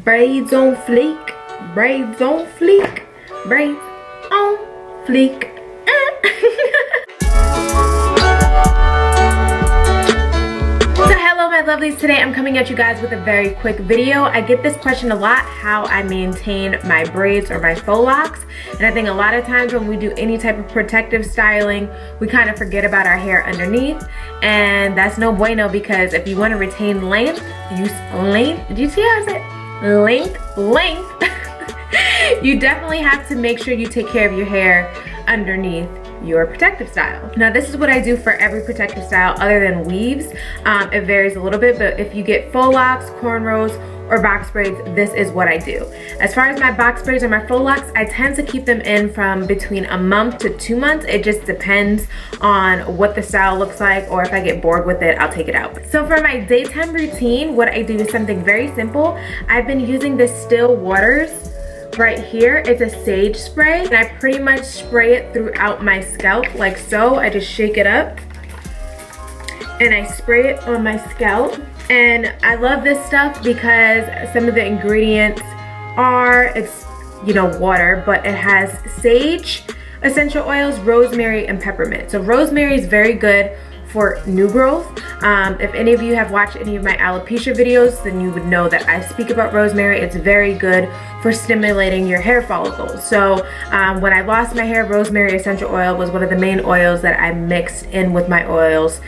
Braids on fleek, braids on fleek, braids on fleek. So hello my lovelies, today I'm coming at you guys with a very quick video. I get this question a lot, how I maintain my braids or my faux locks. And I think a lot of times when we do any type of protective styling, we kind of forget about our hair underneath. And that's no bueno, because if you want to retain length, use length. Did you see how I said length? You definitely have to make sure you take care of your hair underneath your protective style. Now this is what I do for every protective style other than weaves. It varies a little bit, but if you get faux locks, cornrows, or box braids, this is what I do. As far as my box braids or my faux locks, I tend to keep them in from between a month to 2 months. It just depends on what the style looks like, or if I get bored with it, I'll take it out. So for my daytime routine, what I do is something very simple. I've been using this Still Waters right here. It's a sage spray, and I pretty much spray it throughout my scalp like so. I just shake it up and I spray it on my scalp. And I love this stuff because some of the ingredients are, it's, you know, water, but it has sage essential oils, rosemary, and peppermint. So rosemary is very good for new growth. If any of you have watched any of my alopecia videos, then you would know that I speak about rosemary. It's very good for stimulating your hair follicles. So when I lost my hair, rosemary essential oil was one of the main oils that I mixed in with my oils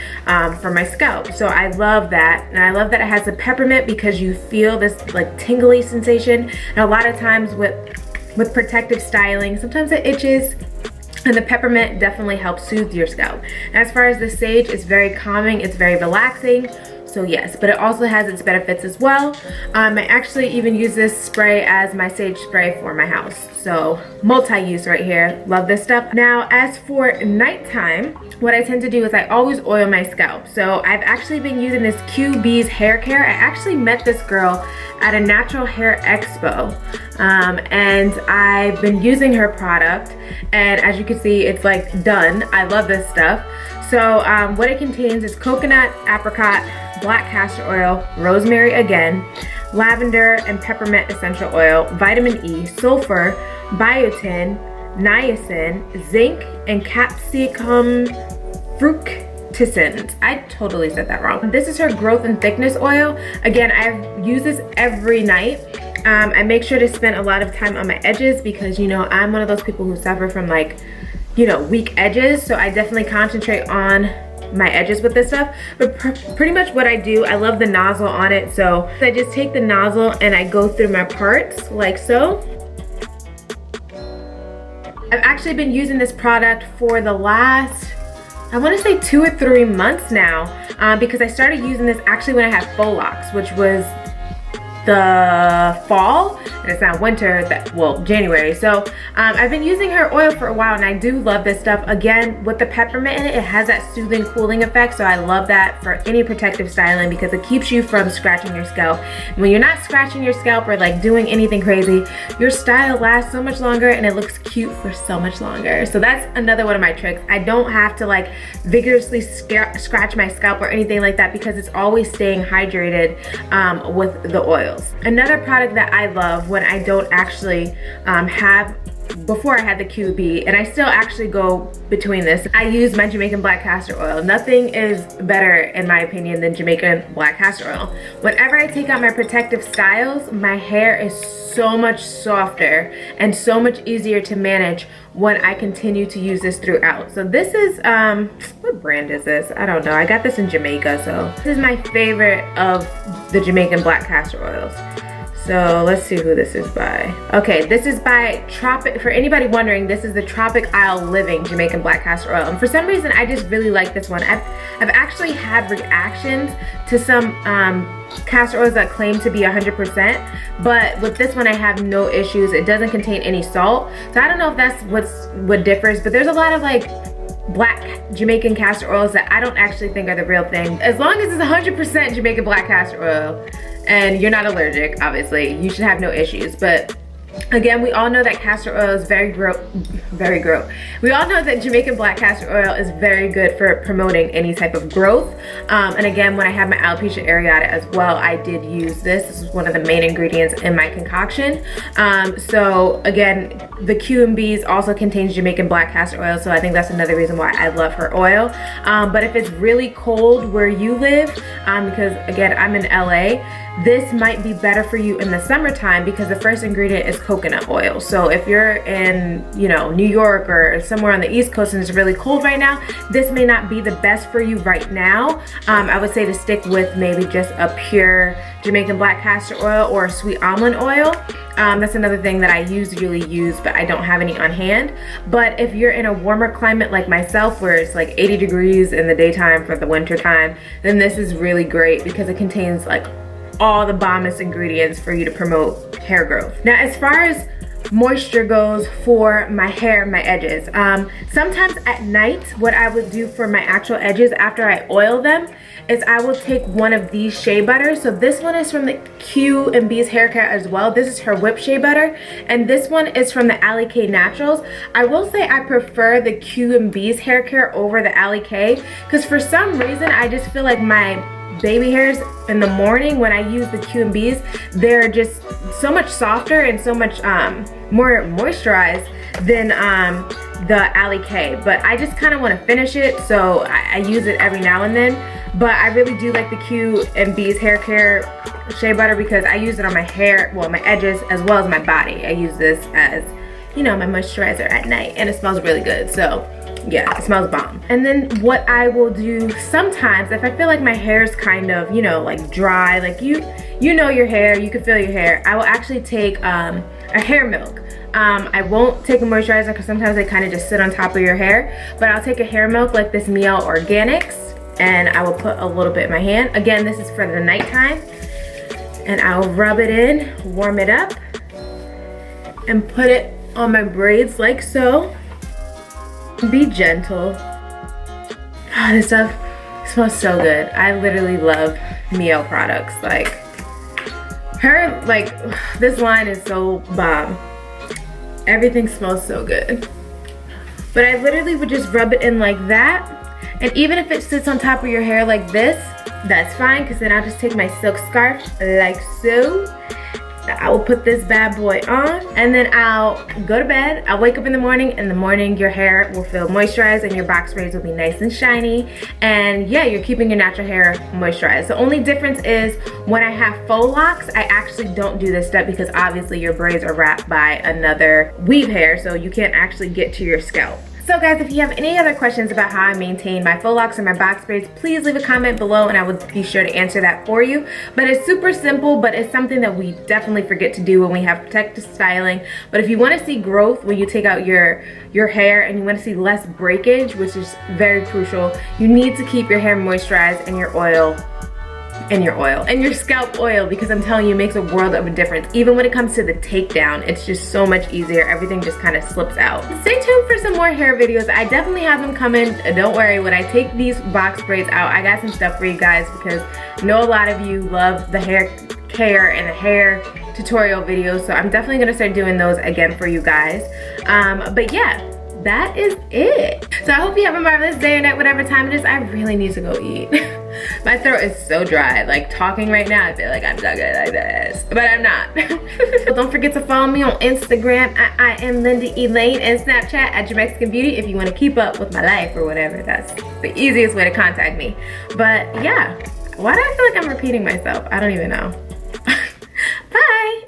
for my scalp. So I love that. And I love that it has the peppermint because you feel this like tingly sensation. And a lot of times with protective styling, sometimes it itches, and the peppermint definitely helps soothe your scalp. And as far as the sage, it's very calming, it's very relaxing. So yes, but it also has its benefits as well. I actually even use this spray as my sage spray for my house. So multi-use right here, love this stuff. Now as for nighttime, what I tend to do is I always oil my scalp. So I've actually been using this QB's hair care. I actually met this girl at a natural hair expo. And I've been using her product, and as you can see, it's like done. I love this stuff. So what it contains is coconut, apricot, black castor oil, rosemary again, lavender and peppermint essential oil, vitamin E, sulfur, biotin, niacin, zinc, and capsicum fructicins. I totally said that wrong. This is her growth and thickness oil. Again, I use this every night. I make sure to spend a lot of time on my edges because, you know, I'm one of those people who suffer from, like, you know, weak edges. So I definitely concentrate on my edges with this stuff. But pretty much what I do, I love the nozzle on it. So I just take the nozzle and I go through my parts like so. I've actually been using this product for the last, I want to say 2 or 3 months now, because I started using this actually when I had faux locks, which was the fall, and it's now winter, well, January. So I've been using her oil for a while, and I do love this stuff. Again, with the peppermint in it, it has that soothing, cooling effect, so I love that for any protective styling because it keeps you from scratching your scalp. And when you're not scratching your scalp or like doing anything crazy, your style lasts so much longer and it looks cute for so much longer. So that's another one of my tricks. I don't have to like vigorously scratch my scalp or anything like that because it's always staying hydrated with the oils. Another product that I love when I don't actually before I had the QB, and I still actually go between this, I use my Jamaican black castor oil. Nothing is better in my opinion than Jamaican black castor oil. Whenever I take out my protective styles, my hair is so much softer and so much easier to manage when I continue to use this throughout. So this is, what brand is this? I don't know. I got this in Jamaica, so this is my favorite of the Jamaican black castor oils. So let's see who this is by. Okay, this is by Tropic. For anybody wondering, this is the Tropic Isle Living Jamaican Black Castor Oil. And for some reason, I just really like this one. I've actually had reactions to some castor oils that claim to be 100%, but with this one, I have no issues. It doesn't contain any salt. So I don't know if that's what differs, but there's a lot of like black Jamaican castor oils that I don't actually think are the real thing. As long as it's 100% Jamaican black castor oil, and you're not allergic, obviously, you should have no issues. But Again, we all know that castor oil is very gross. We all know that Jamaican black castor oil is very good for promoting any type of growth. And again, when I had my alopecia areata as well, I did use this. This is one of the main ingredients in my concoction. So again, the Q&B's also contains Jamaican black castor oil, so I think that's another reason why I love her oil. But if it's really cold where you live, because again, I'm in LA, this might be better for you in the summertime because the first ingredient is coconut oil. So if you're in, you know, New York or somewhere on the East Coast and it's really cold right now, this may not be the best for you right now. I would say to stick with maybe just a pure Jamaican black castor oil or sweet almond oil. That's another thing that I usually use, but I don't have any on hand. But if you're in a warmer climate like myself, where it's like 80 degrees in the daytime for the winter time, then this is really great because it contains like all the bombest ingredients for you to promote hair growth. Now, as far as moisture goes for my hair, my edges, sometimes at night, what I would do for my actual edges after I oil them is I will take one of these shea butters. So this one is from the Q&B's hair care as well. This is her whipped shea butter, and this one is from the Alikay Naturals. I will say I prefer the Q&B's hair care over the Alikay because for some reason I just feel like my baby hairs in the morning when I use the Q&B's, they're just so much softer and so much more moisturized than the Alikay. But I just kind of want to finish it, so I use it every now and then. But I really do like the Q&B's hair care shea butter because I use it on my hair, well, my edges as well as my body. I use this as, you know, my moisturizer at night, and it smells really good. So yeah, it smells bomb. And then what I will do sometimes, if I feel like my hair is kind of, you know, like dry, like you know your hair, you can feel your hair, I will actually take a hair milk. I won't take a moisturizer because sometimes they kind of just sit on top of your hair, but I'll take a hair milk like this Mielle Organics, and I will put a little bit in my hand. Again, this is for the nighttime, and I'll rub it in, warm it up, and put it on my braids like so. Be gentle. Oh, this stuff smells so good. I literally love Mielle products. Like her, like this line is so bomb. Everything smells so good. But I literally would just rub it in like that. And even if it sits on top of your hair like this, that's fine, because then I'll just take my silk scarf like so. I will put this bad boy on, and then I'll go to bed. I'll wake up in the morning, your hair will feel moisturized and your box braids will be nice and shiny. And yeah, you're keeping your natural hair moisturized. The only difference is when I have faux locks, I actually don't do this step because obviously your braids are wrapped by another weave hair, so you can't actually get to your scalp. So guys, if you have any other questions about how I maintain my faux locks or my box braids, please leave a comment below and I will be sure to answer that for you. But it's super simple, but it's something that we definitely forget to do when we have protective styling. But if you want to see growth when you take out your hair and you want to see less breakage, which is very crucial, you need to keep your hair moisturized and your scalp oil, because I'm telling you, it makes a world of a difference. Even when it comes to the takedown, it's just so much easier. Everything just kind of slips out. Stay tuned for some more hair videos. I definitely have them coming. Don't worry, when I take these box braids out, I got some stuff for you guys, because I know a lot of you love the hair care and the hair tutorial videos, so I'm definitely gonna start doing those again for you guys. But yeah, that is it. So I hope you have a marvelous day or night, whatever time it is. I really need to go eat. My throat is so dry. Like talking right now, I feel like I'm talking like this, but I'm not. Don't forget to follow me on Instagram at iamLindaElaine and Snapchat at Jamaican Beauty if you want to keep up with my life or whatever. That's the easiest way to contact me. But yeah, why do I feel like I'm repeating myself? I don't even know.